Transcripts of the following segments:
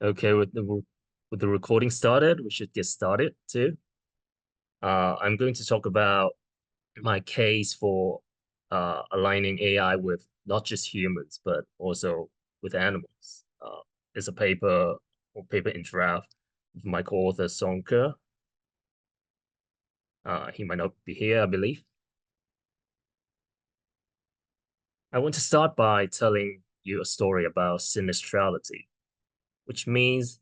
Okay, with the recording started, we should get started too. I'm going to talk about my case for aligning AI with not just humans, but also with animals. It's a paper in draft with my co-author Sonke. He might not be here, I believe. I want to start by telling you a story about sinistrality, which means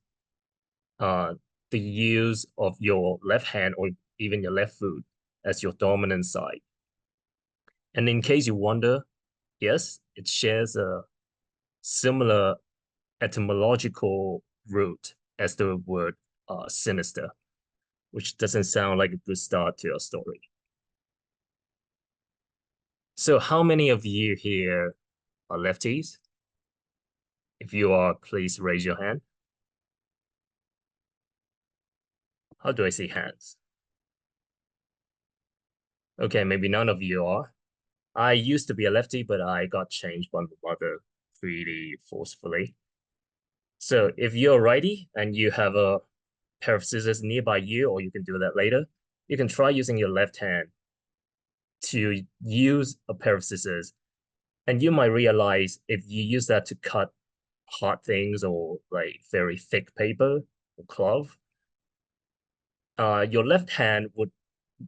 uh, the use of your left hand or even your left foot as your dominant side. And in case you wonder, yes, it shares a similar etymological root as the word sinister, which doesn't sound like a good start to your story. So, how many of you here are lefties? If you are, please raise your hand. How do I see hands? Okay, maybe none of you are. I used to be a lefty, but I got changed by my mother pretty forcefully. So if you're a righty and you have a pair of scissors nearby you, or you can do that later, you can try using your left hand to use a pair of scissors. And you might realize if you use that to cut hard things or like very thick paper or cloth, your left hand would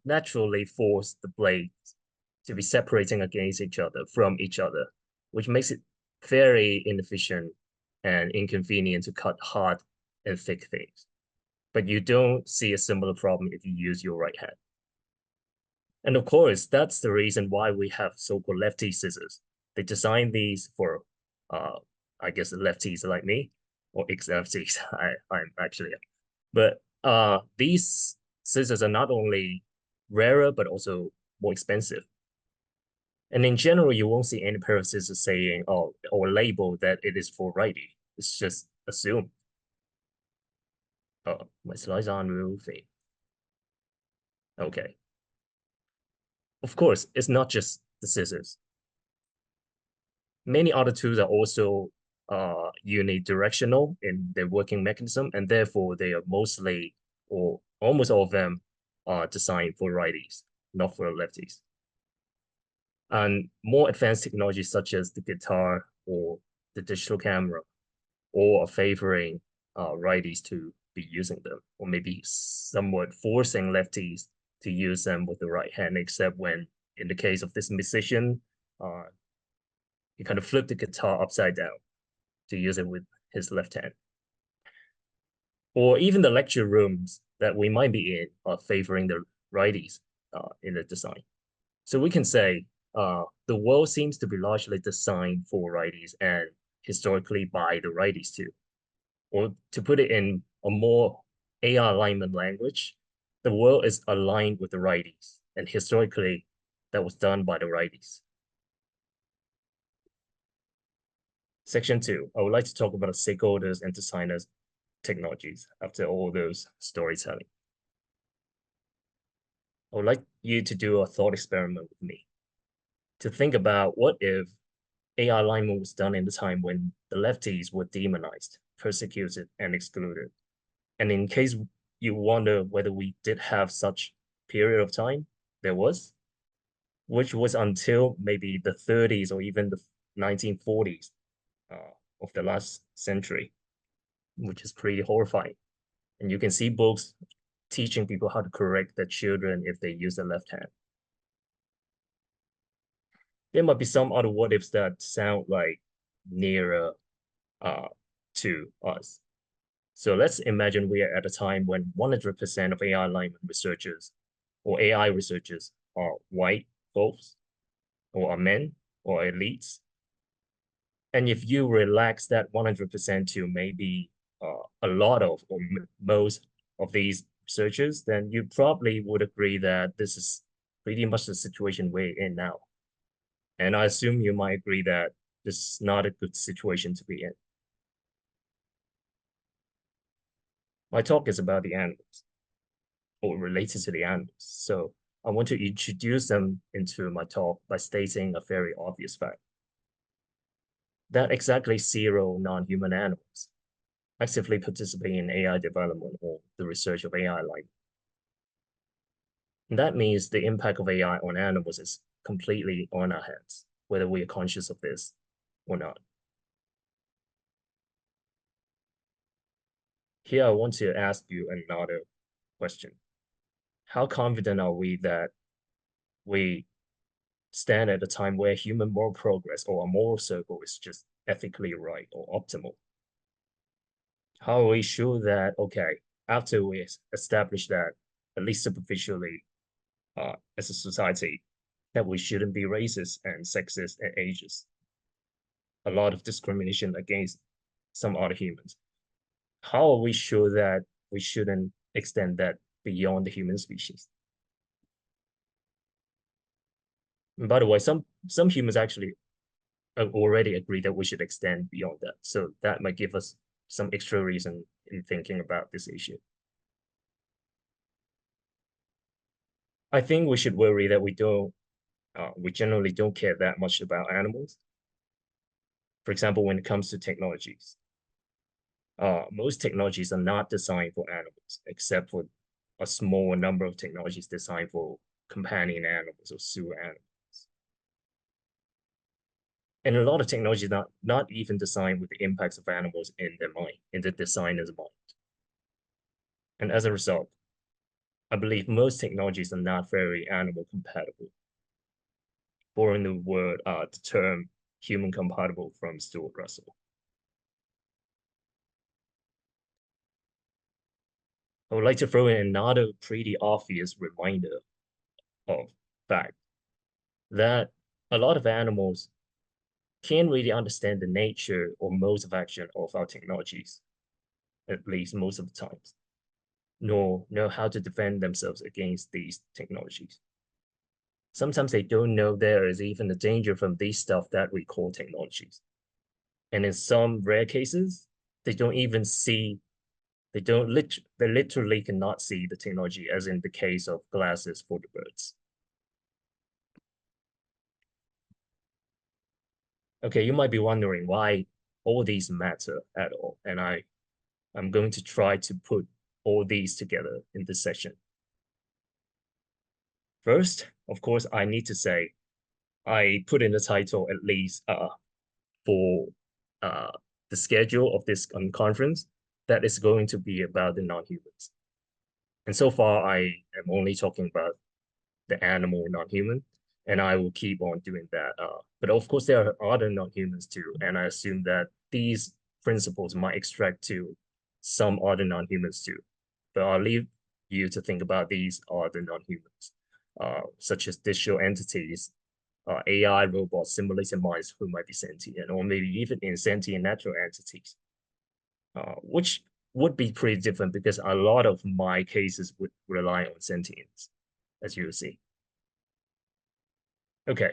naturally force the blades to be separating against each other from each other, which makes it very inefficient and inconvenient to cut hard and thick things. But you don't see a similar problem if you use your right hand. And of course, that's the reason why we have so-called lefty scissors. They designed these for, uh, I guess, lefties like me, or ex-lefties. I'm actually, but these scissors are not only rarer but also more expensive. And in general, you won't see any pair of scissors saying, "Oh," or label that it is for righty. It's just assumed. Oh, my slides aren't moving. Okay. Of course, it's not just the scissors. Many other tools are also unidirectional in their working mechanism, and therefore they are mostly or almost all of them are designed for righties, not for lefties. And more advanced technologies such as the guitar or the digital camera or are favoring righties to be using them, or maybe somewhat forcing lefties to use them with the right hand, except when, in the case of this musician, uh, he kind of flipped the guitar upside down to use it with his left hand. Or even the lecture rooms that we might be in are favoring the righties in the design. So we can say the world seems to be largely designed for righties and historically by the righties too. Or to put it in a more AI alignment language, the world is aligned with the righties, and historically that was done by the righties. Section 2, I would like to talk about stakeholders and designers technologies after all those storytelling. I would like you to do a thought experiment with me to think about what if AI alignment was done in the time when the lefties were demonized, persecuted, and excluded. And in case you wonder whether we did have such period of time, there was, which was until maybe the 30s or even the 1940s of the last century, which is pretty horrifying. And you can see books teaching people how to correct their children if they use the left hand. There might be some other what ifs that sound like nearer uh, to us. So let's imagine we are at a time when 100% of AI alignment researchers or AI researchers are white folks or are men or elites. And if you relax that 100% to maybe a lot of or most of these researchers, then you probably would agree that this is pretty much the situation we're in now. And I assume you might agree that this is not a good situation to be in. My talk is about the animals or related to the animals. So I want to introduce them into my talk by stating a very obvious fact that exactly zero non-human animals actively participating in AI development or the research of AI like. And that means the impact of AI on animals is completely on our hands, whether we are conscious of this or not. Here, I want to ask you another question. How confident are we that we stand at a time where human moral progress or a moral circle is just ethically right or optimal? How are we sure that, okay, after we establish that, at least superficially, as a society, that we shouldn't be racist and sexist and ageist, a lot of discrimination against some other humans? How are we sure that we shouldn't extend that beyond the human species? And by the way, some humans actually already agree that we should extend beyond that. So that might give us some extra reason in thinking about this issue. I think we should worry that we generally don't care that much about animals. For example, when it comes to technologies, most technologies are not designed for animals, except for a small number of technologies designed for companion animals or sewer animals. And a lot of technology is not even designed with the impacts of animals in their mind, in the designer's mind. And as a result, I believe most technologies are not very animal compatible. Borrowing the term human compatible from Stuart Russell. I would like to throw in another pretty obvious reminder of fact that a lot of animals can't really understand the nature or modes of action of our technologies, at least most of the times, nor know how to defend themselves against these technologies. Sometimes they don't know there is even a danger from these stuff that we call technologies. And in some rare cases, they don't even see, they literally cannot see the technology, as in the case of glasses for the birds. Okay, you might be wondering why all these matter at all. And I'm going to try to put all these together in this session. First, of course, I need to say I put in the title at least for uh, the schedule of this conference that is going to be about the non-humans. And so far, I am only talking about the animal non-human, and I will keep on doing that. But of course, there are other non-humans too, and I assume that these principles might extract to some other non-humans too. But I'll leave you to think about these other non-humans, such as digital entities, AI robots, simulated minds who might be sentient, or maybe even insentient natural entities, which would be pretty different because a lot of my cases would rely on sentience, as you will see. Okay,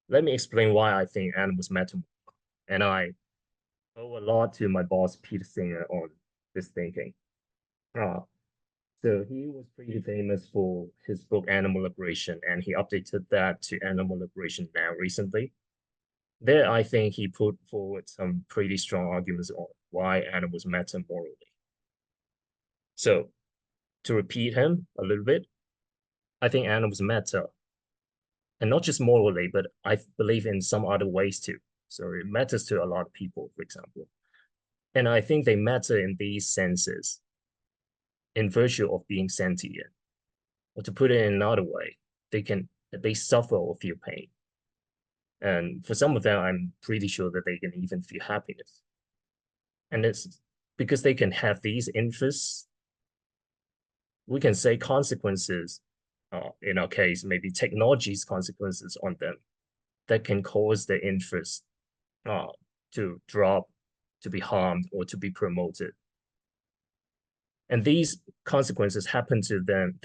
let me explain why I think animals matter more. And I owe a lot to my boss, Peter Singer, on this thinking. Uh, so he was pretty famous for his book Animal Liberation, and he updated that to Animal Liberation now recently. There, I think he put forward some pretty strong arguments on why animals matter morally. So, to repeat him a little bit, I think animals matter, and not just morally, but I believe in some other ways too. So it matters to a lot of people, for example. And I think they matter in these senses, in virtue of being sentient. Or to put it in another way, they suffer or feel pain. And for some of them, I'm pretty sure that they can even feel happiness. And it's because they can have these interests, we can say consequences, in our case, maybe technology's consequences on them that can cause their interest uh, to drop, to be harmed, or to be promoted. And these consequences happen to them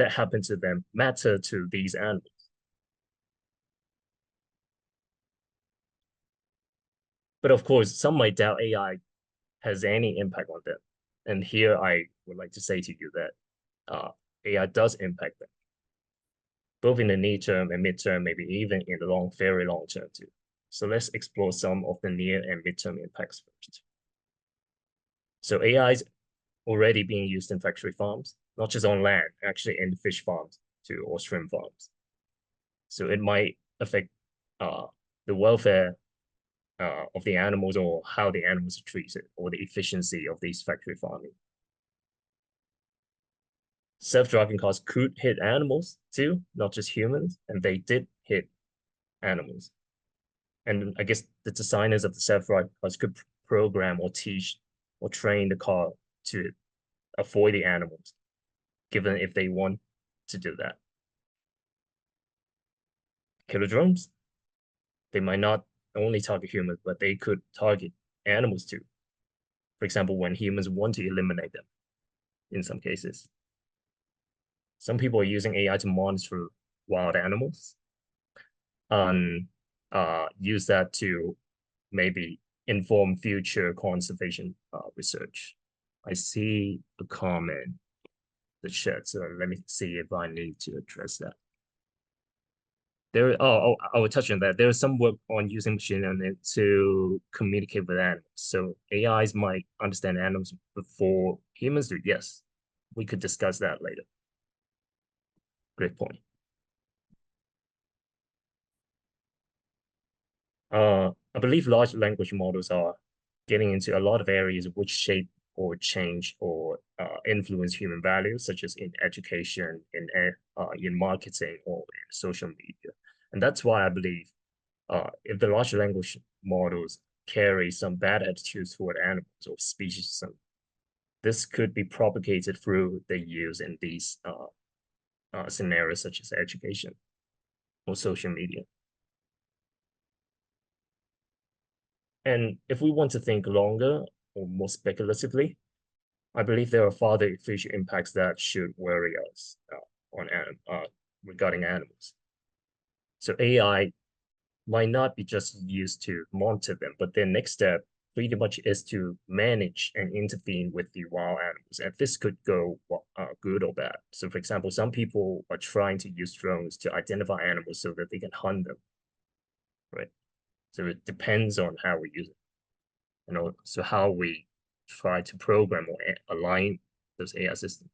matter to these animals. But of course, some might doubt AI has any impact on them. And here I would like to say to you that AI does impact them, both in the near term and midterm, maybe even in the very long term too. So let's explore some of the near and midterm impacts first. So AI is already being used in factory farms, not just on land, actually in fish farms too, or shrimp farms. So it might affect uh, the welfare of the animals or how the animals are treated or the efficiency of these factory farming. Self-driving cars could hit animals too, not just humans, and they did hit animals. And I guess the designers of the self-driving cars could program or teach or train the car to avoid the animals, given if they want to do that. Killer drones, they might not only target humans, but they could target animals too. For example, when humans want to eliminate them in some cases. Some people are using AI to monitor wild animals and use that to maybe inform future conservation research. I see a comment in the chat, so let me see if I need to address that. I will touch on that. There is some work on using machine learning to communicate with animals. So AIs might understand animals before humans do. Yes, we could discuss that later. Great point. I believe large language models are getting into a lot of areas which shape or change or influence human values, such as in education, in marketing, or in social media. And that's why I believe if the large language models carry some bad attitudes toward animals or speciesism, this could be propagated through the use in these scenarios such as education or social media. And if we want to think longer or more speculatively, I believe there are further future impacts that should worry us on regarding animals. So AI might not be just used to monitor them, but their next step pretty much is to manage and intervene with the wild animals. And this could go good or bad. So for example, some people are trying to use drones to identify animals so that they can hunt them, right? So it depends on how we use it. So how we try to program or align those AI systems.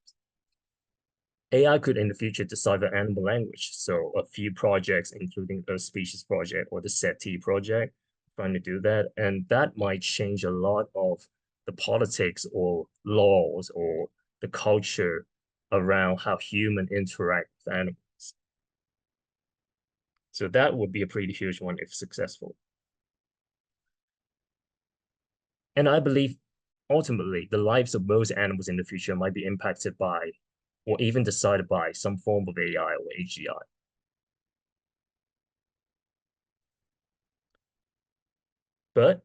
AI could in the future decipher animal language. So a few projects, including Earth Species Project or the SETI project, trying to do that. And that might change a lot of the politics or laws or the culture around how humans interact with animals. So that would be a pretty huge one if successful. And I believe ultimately the lives of most animals in the future might be impacted by or even decided by some form of AI or AGI. But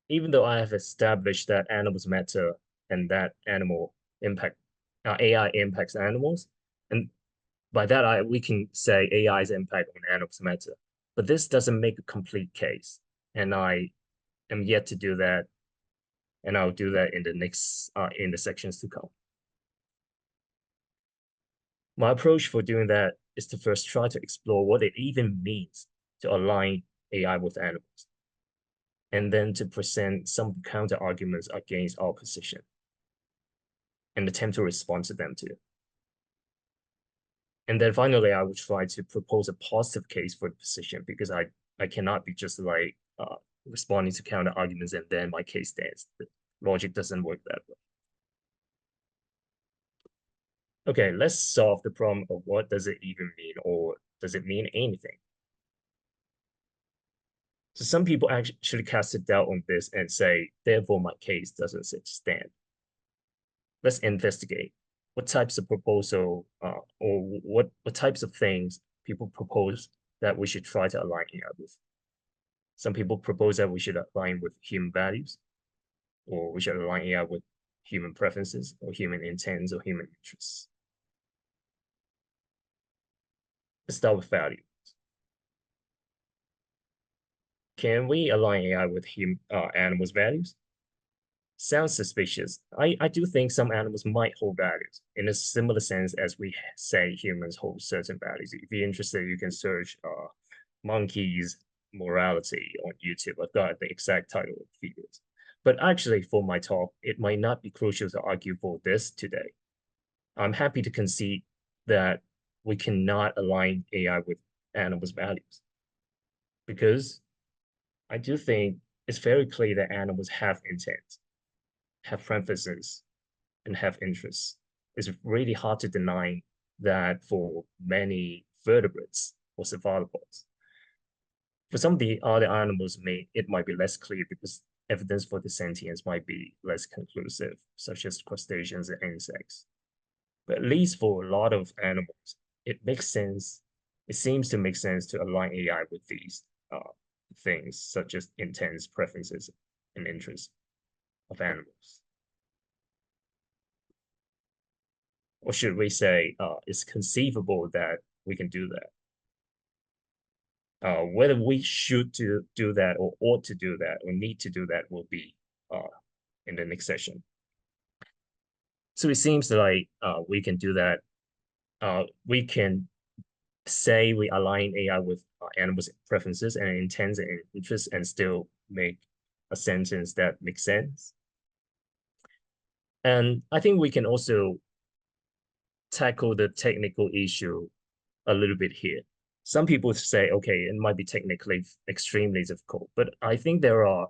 even though I have established that animals matter and that AI impacts animals, and by that we can say AI's impact on animals matter. But this doesn't make a complete case, and I am yet to do that, and I'll do that in the sections to come. My approach for doing that is to first try to explore what it even means to align AI with animals, and then to present some counter arguments against our position and attempt to respond to them too. And then finally, I would try to propose a positive case for the position because I cannot be just like responding to counter arguments and then my case stands. The logic doesn't work that way. Okay, let's solve the problem of what does it even mean, or does it mean anything? So some people actually cast a doubt on this and say, therefore my case doesn't stand. Let's investigate what types of proposal or what types of things people propose that we should try to align AI with. Some people propose that we should align with human values, or we should align AI with human preferences, or human intents, or human interests. Let's start with value. Can we align AI with animals' values? Sounds suspicious. I do think some animals might hold values in a similar sense as we say humans hold certain values. If you're interested, you can search monkeys morality on YouTube. I've got the exact title of videos. But actually, for my talk, it might not be crucial to argue for this today. I'm happy to concede that we cannot align AI with animals' values because I do think it's very clear that animals have intent, have preferences, and have interests. It's really hard to deny that for many vertebrates or cephalopods. For some of the other animals, it might be less clear because evidence for the sentience might be less conclusive, such as crustaceans and insects. But at least for a lot of animals, it makes sense. It seems to make sense to align AI with these things, such as intents, preferences, and interests of animals. Or should we say it's conceivable that we can do that? Whether we should do that or ought to do that or need to do that will be in the next session. So it seems like we can do that. We can say we align AI with animals' preferences and intents and interests and still make a sentence that makes sense. And I think we can also tackle the technical issue a little bit here. Some people say, okay, it might be technically extremely difficult, but I think there are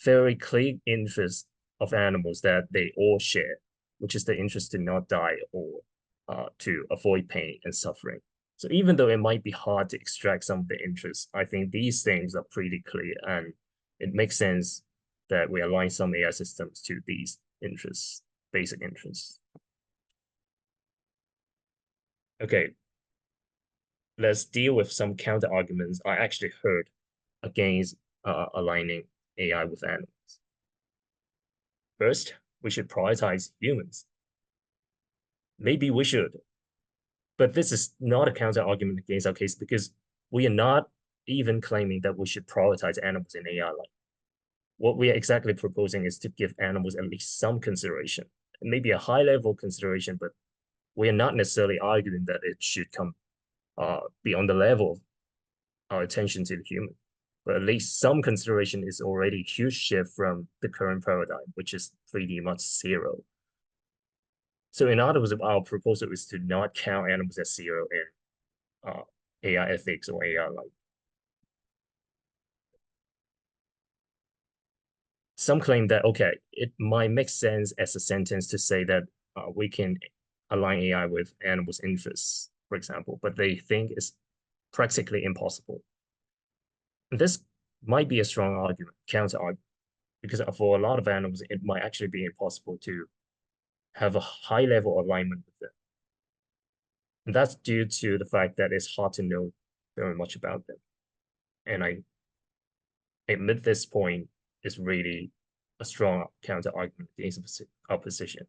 very clear interests of animals that they all share, which is the interest to not die or to avoid pain and suffering. So even though it might be hard to extract some of the interests, I think these things are pretty clear, and it makes sense that we align some AI systems to these interests, basic interests. Okay, let's deal with some counter arguments I actually heard against aligning AI with animals. First, we should prioritize humans. Maybe we should, but this is not a counter argument against our case because we are not even claiming that we should prioritize animals in AI. What we are exactly proposing is to give animals at least some consideration, maybe a high level consideration, but we are not necessarily arguing that it should come beyond the level of our attention to the human. But at least some consideration is already a huge shift from the current paradigm, which is pretty much zero. So in other words, our proposal is to not count animals as zero in AI ethics or AI life. Some claim that, okay, it might make sense as a sentence to say that we can align AI with animals' interests, for example, but they think it's practically impossible. And this might be a strong argument, counter argument, because for a lot of animals, it might actually be impossible to have a high level alignment with them. And that's due to the fact that it's hard to know very much about them. And I admit this point is really a strong counter argument against our position.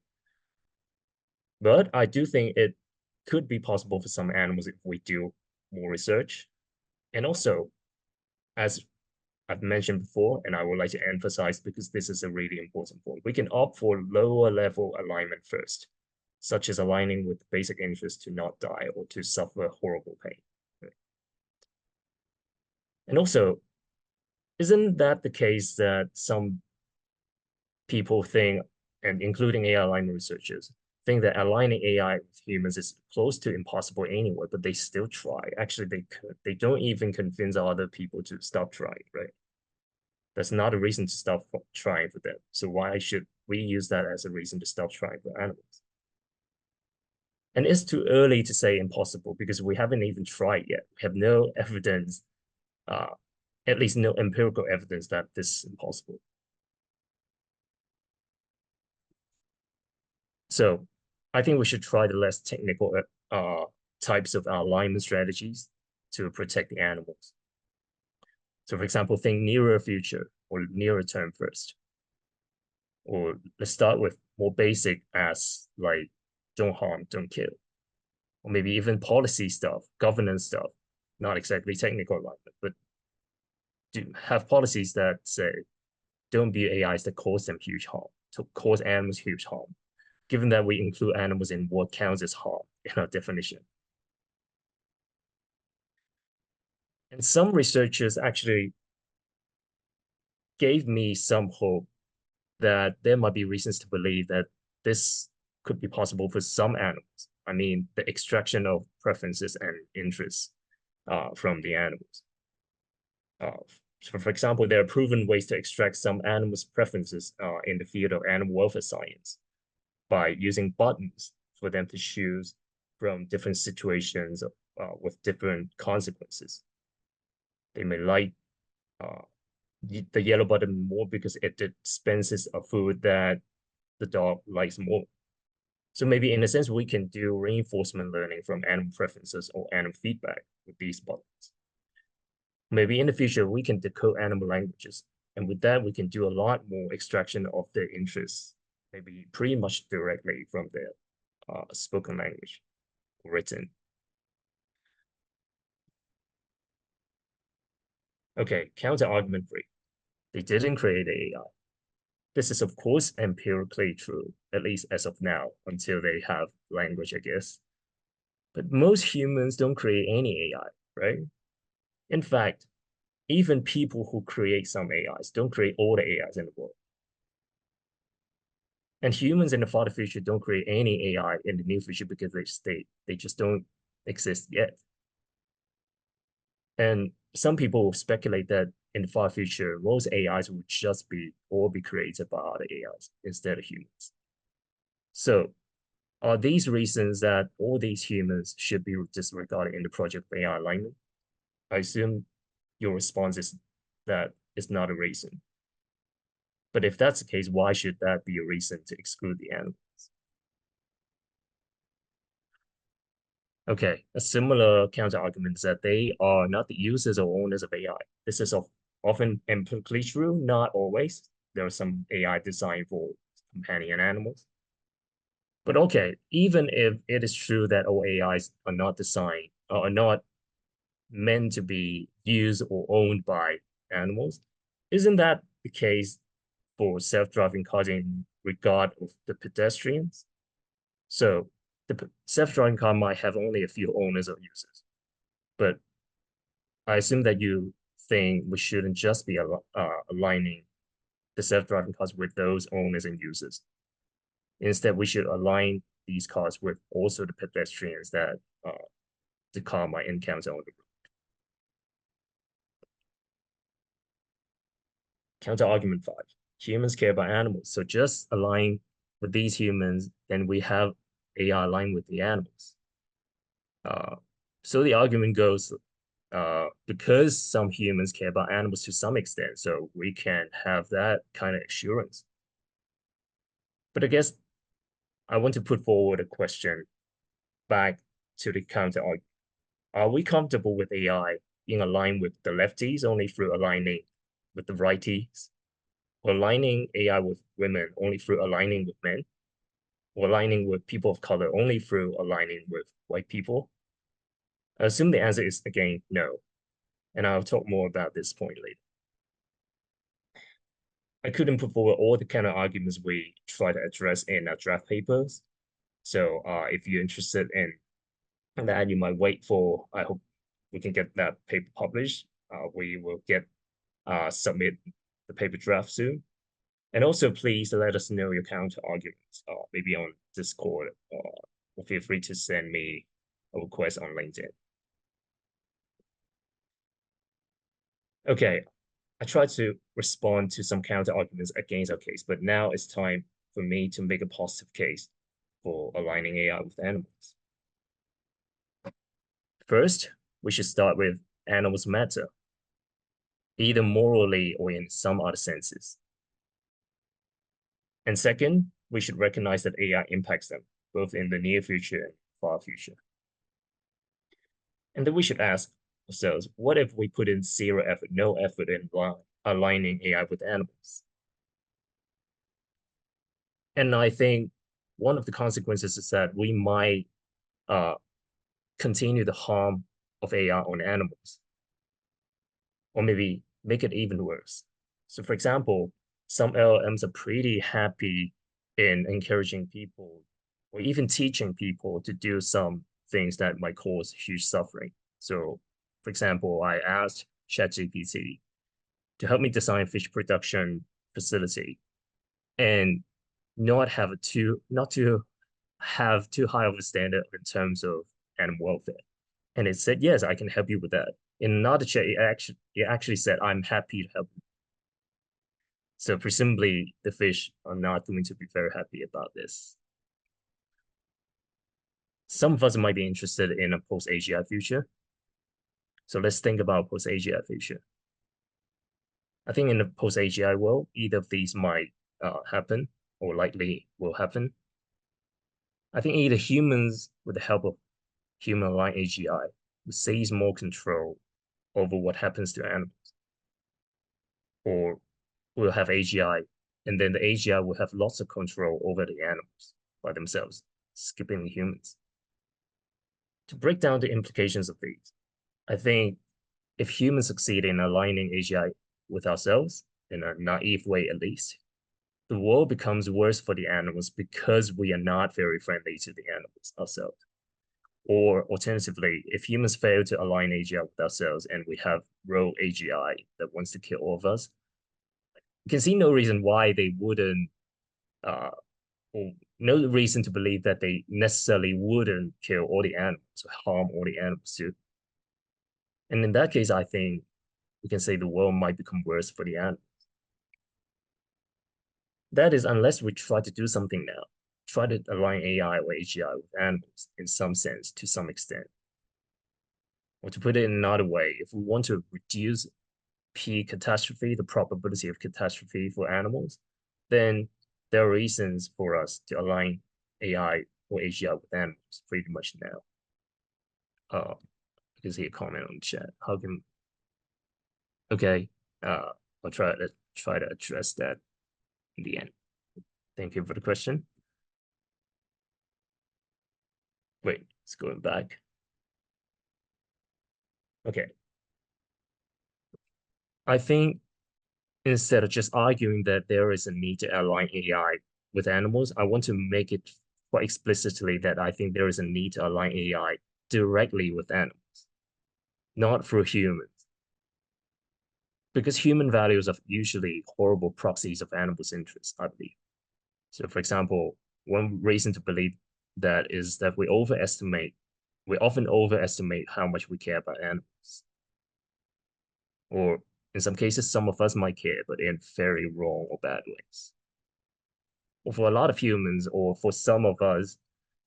But I do think it could be possible for some animals if we do more research. And also, as I've mentioned before, and I would like to emphasize because this is a really important point, we can opt for lower level alignment first, such as aligning with basic interest to not die or to suffer horrible pain. And also, isn't that the case that some people think, and including AI alignment researchers, think that aligning AI with humans is close to impossible anyway, but they still try. Actually, they don't even convince other people to stop trying, right? That's not a reason to stop trying for them. So why should we use that as a reason to stop trying for animals? And it's too early to say impossible because we haven't even tried yet. We have no evidence, at least no empirical evidence that this is impossible. So I think we should try the less technical types of alignment strategies to protect the animals. So for example, think nearer future or nearer term first. Or let's start with more basic as like don't harm, don't kill. Or maybe even policy stuff, governance stuff, not exactly technical alignment, but do have policies that say don't be AIs that cause them huge harm, to cause animals huge harm, given that we include animals in what counts as harm in our definition. And some researchers actually gave me some hope that there might be reasons to believe that this could be possible for some animals. I mean, the extraction of preferences and interests from the animals. Uh, so for example, there are proven ways to extract some animals' preferences in the field of animal welfare science by using buttons for them to choose from different situations with different consequences. They may like uh, the yellow button more because it dispenses a food that the dog likes more. So maybe in a sense, we can do reinforcement learning from animal preferences or animal feedback with these buttons. Maybe in the future, we can decode animal languages. And with that, we can do a lot more extraction of their interests, maybe pretty much directly from their spoken language, written. Okay, counter argument three. They didn't create AI. This is, of course, empirically true, at least as of now, until they have language, I guess. But most humans don't create any AI, right? In fact, even people who create some AIs don't create all the AIs in the world. And humans in the far future don't create any AI in the near future because they just don't exist yet. And some people speculate that in the far future, most AIs will just be all be created by other AIs instead of humans. So are these reasons that all these humans should be disregarded in the project of AI alignment? I assume your response is that it's not a reason. But if that's the case, why should that be a reason to exclude the animals? Okay, a similar counter argument is that they are not the users or owners of AI. This is often empirically true, not always. There are some AI designed for companion animals. But okay, even if it is true that all AIs are not designed, are not meant to be used or owned by animals, isn't that the case for self-driving cars in regard of the pedestrians? So the self-driving car might have only a few owners or users, but I assume that you think we shouldn't just be aligning the self-driving cars with those owners and users. Instead, we should align these cars with also the pedestrians that the car might encounter on the road. Counter argument five. Humans care about animals. So just align with these humans, then we have AI aligned with the animals. Uh, so the argument goes, because some humans care about animals to some extent, so we can have that kind of assurance. But I guess I want to put forward a question back to the counter argument. Are we comfortable with AI being aligned with the lefties only through aligning with the righties? Or aligning AI with women only through aligning with men? Or aligning with people of color only through aligning with white people? I assume the answer is again no. And I'll talk more about this point later. I couldn't put forward all the counter arguments we try to address in our draft papers. So if you're interested in that, you might wait for, I hope we can get that paper published. We will get submit the paper draft soon. And also, please let us know your counter arguments, maybe on Discord, or feel free to send me a request on LinkedIn. Okay, I tried to respond to some counter arguments against our case, but now it's time for me to make a positive case for aligning AI with animals. First, we should start with animals matter, either morally or in some other senses. And second, we should recognize that AI impacts them, both in the near future and far future. And then we should ask ourselves, what if we put in zero effort, no effort in aligning AI with animals? And I think one of the consequences is that we might continue the harm of AI on animals, or maybe make it even worse. So for example, some LLMs are pretty happy in encouraging people or even teaching people to do some things that might cause huge suffering. So for example, I asked ChatGPT to help me design fish production facility. and not to have too high of a standard in terms of animal welfare. And it said, yes, I can help you with that. In another chat, it actually said, I'm happy to help you. So presumably the fish are not going to be very happy about this. Some of us might be interested in a post-AGI future. So let's think about post-AGI future. I think in the post-AGI world, either of these might happen or likely will happen. I think either humans, with the help of human-aligned AGI, will seize more control over what happens to animals, or we'll have AGI, and then the AGI will have lots of control over the animals by themselves, skipping the humans. To break down the implications of these, I think if humans succeed in aligning AGI with ourselves, in a naive way at least, the world becomes worse for the animals because we are not very friendly to the animals ourselves. Or alternatively, if humans fail to align AGI with ourselves and we have rogue AGI that wants to kill all of us, you can see no reason why they wouldn't, uh, or no reason to believe that they necessarily wouldn't kill all the animals or harm all the animals too. And in that case, I think we can say the world might become worse for the animals. That is, unless we try to do something now, try to align AI or AGI with animals in some sense, to some extent. Or to put it in another way, if we want to reduce P catastrophe, the probability of catastrophe for animals, then there are reasons for us to align AI or AGI with animals pretty much now. I can see a comment on the chat. How can okay? I'll try to address that in the end. Thank you for the question. Wait, it's going back. Okay. I think instead of just arguing that there is a need to align AI with animals, I want to make it quite explicitly that I think there is a need to align AI directly with animals, not through humans. Because human values are usually horrible proxies of animals' interests, I believe. So, for example, one reason to believe that is that we often overestimate how much we care about animals. Or in some cases, some of us might care, but in very wrong or bad ways. Or for a lot of humans, or for some of us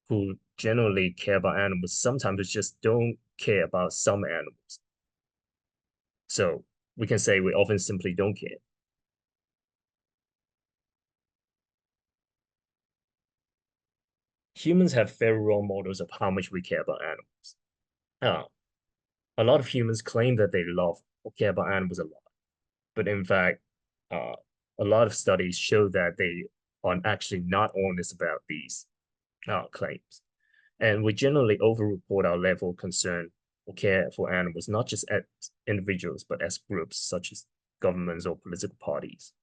who generally care about animals, sometimes we just don't care about some animals. So we can say we often simply don't care. Humans have very wrong models of how much we care about animals. Uh, a lot of humans claim that they love or care about animals a lot, but in fact, uh, a lot of studies show that they are actually not honest about these claims. And we generally overreport our level of concern or care for animals, not just as individuals, but as groups such as governments or political parties.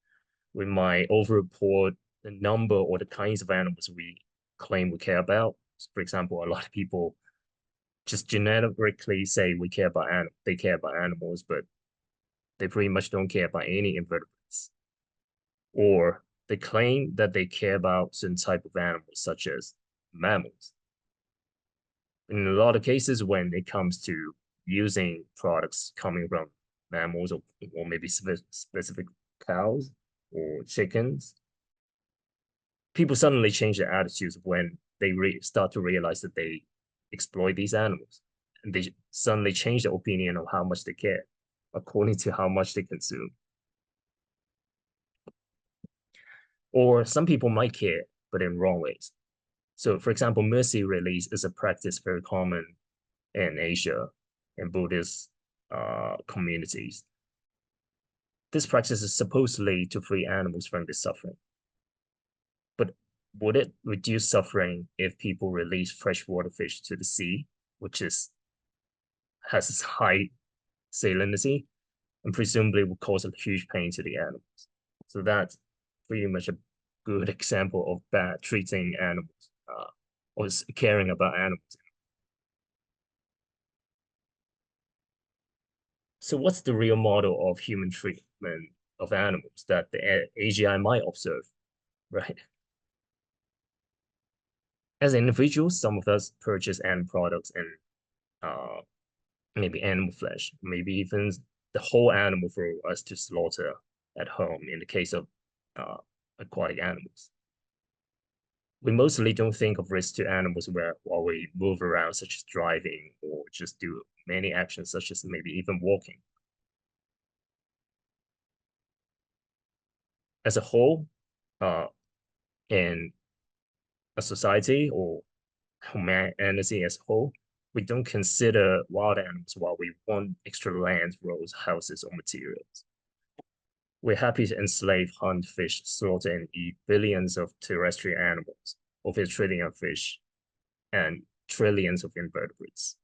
We might overreport the number or the kinds of animals we claim we care about. For example, a lot of people just generically say they care about animals, but they pretty much don't care about any invertebrates. Or they claim that they care about certain type of animals, such as mammals. In a lot of cases, when it comes to using products coming from mammals or maybe specific cows or chickens, people suddenly change their attitudes when they start to realize that they exploit these animals. And they suddenly change their opinion of how much they care according to how much they consume. Or some people might care, but in wrong ways. So, for example, mercy release is a practice very common in Asia and Buddhist communities. This practice is supposedly to free animals from this suffering. But would it reduce suffering if people release freshwater fish to the sea, which has high salinity and presumably will cause a huge pain to the animals? So that's pretty much a good example of bad treating animals or caring about animals. So what's the real model of human treatment of animals that the AGI might observe? right? As individuals, some of us purchase end products and uh, maybe animal flesh, maybe even the whole animal for us to slaughter at home in the case of uh, aquatic animals. We mostly don't think of risk to animals while we move around, such as driving or just do many actions, such as maybe even walking. As a whole, uh, in a society or humanity as a whole, we don't consider wild animals while we want extra land, roads, houses, or materials. We're happy to enslave, hunt, fish, slaughter, and eat billions of terrestrial animals, over a trillion of fish, and trillions of invertebrates.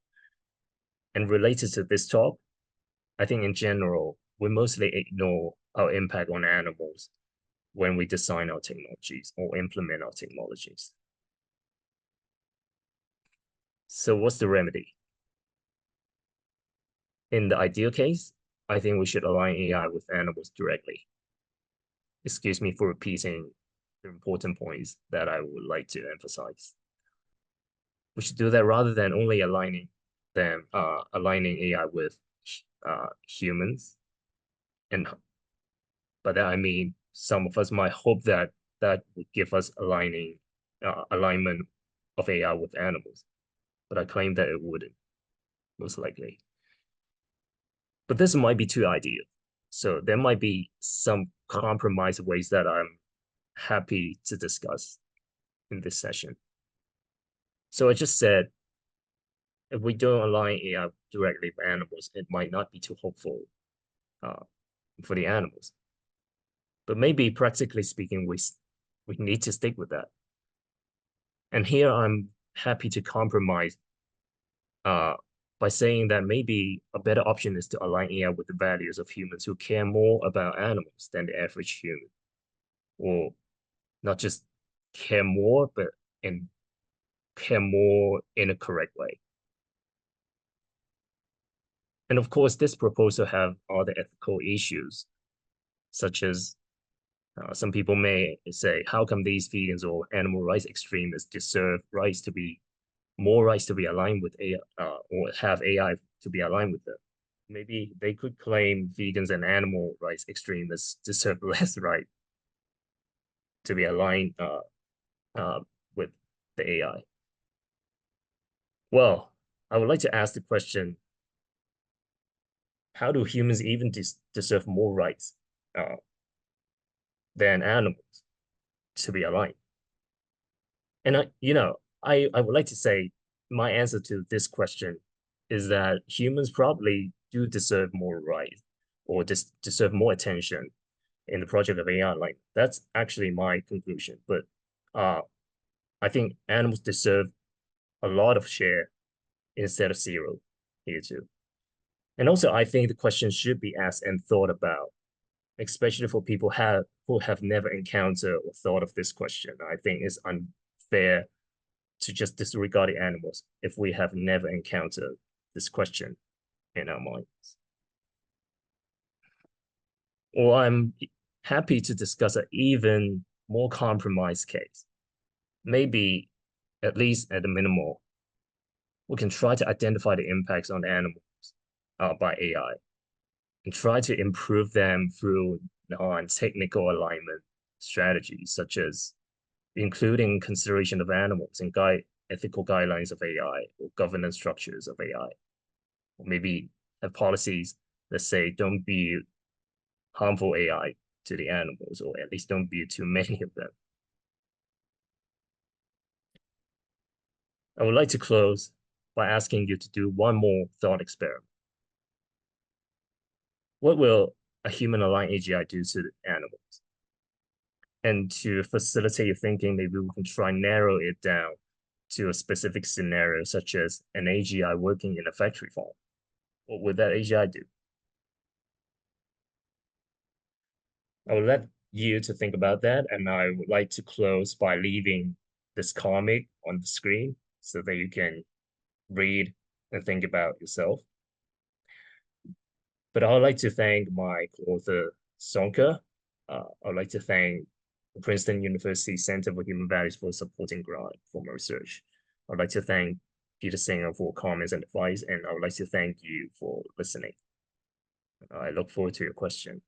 And related to this talk, I think in general, we mostly ignore our impact on animals when we design our technologies or implement our technologies. So what's the remedy? In the ideal case, I think we should align AI with animals directly. Excuse me for repeating the important points that I would like to emphasize. We should do that rather than only aligning AI with humans. And by that I mean some of us might hope that that would give us alignment of AI with animals, but I claim that it wouldn't, most likely. But this might be too ideal. So there might be some compromise ways that I'm happy to discuss in this session. So I just said, if we don't align AI directly with animals, it might not be too hopeful uh, for the animals. But maybe practically speaking, we need to stick with that. And here I'm happy to compromise uh, by saying that maybe a better option is to align AI with the values of humans who care more about animals than the average human, or not just care more, but in care more in a correct way. And of course, this proposal have other ethical issues, such as some people may say, how come these vegans or animal rights extremists deserve rights to be more rights to be aligned with AI or have AI to be aligned with them? Maybe they could claim vegans and animal rights extremists deserve less right to be aligned uh, with the AI. Well, I would like to ask the question, how do humans even deserve more rights uh, than animals to be aligned? And I would like to say my answer to this question is that humans probably do deserve more rights or deserve more attention in the project of AI. Like that's actually my conclusion. But uh, I think animals deserve a lot of share instead of zero here too. And also, I think the question should be asked and thought about, especially for people who have never encountered or thought of this question. I think it's unfair to just disregard the animals if we have never encountered this question in our minds. Or I'm happy to discuss an even more compromised case. Maybe, at least at the minimal, we can try to identify the impacts on animals by AI and try to improve them through non-technical alignment strategies, such as including consideration of animals and ethical guidelines of AI or governance structures of AI, or maybe have policies that say don't be harmful AI to the animals, or at least don't be too many of them. I would like to close by asking you to do one more thought experiment. What will a human aligned AGI do to the animals? And to facilitate your thinking, maybe we can try narrow it down to a specific scenario, such as an AGI working in a factory farm. What would that AGI do? I would let you to think about that, and I would like to close by leaving this comic on the screen so that you can read and think about yourself. But I would like to thank my co-author Sonka. I would like to thank the Princeton University Center for Human Values for supporting grant for my research. I'd like to thank Peter Singer for comments and advice, and I would like to thank you for listening. I look forward to your question.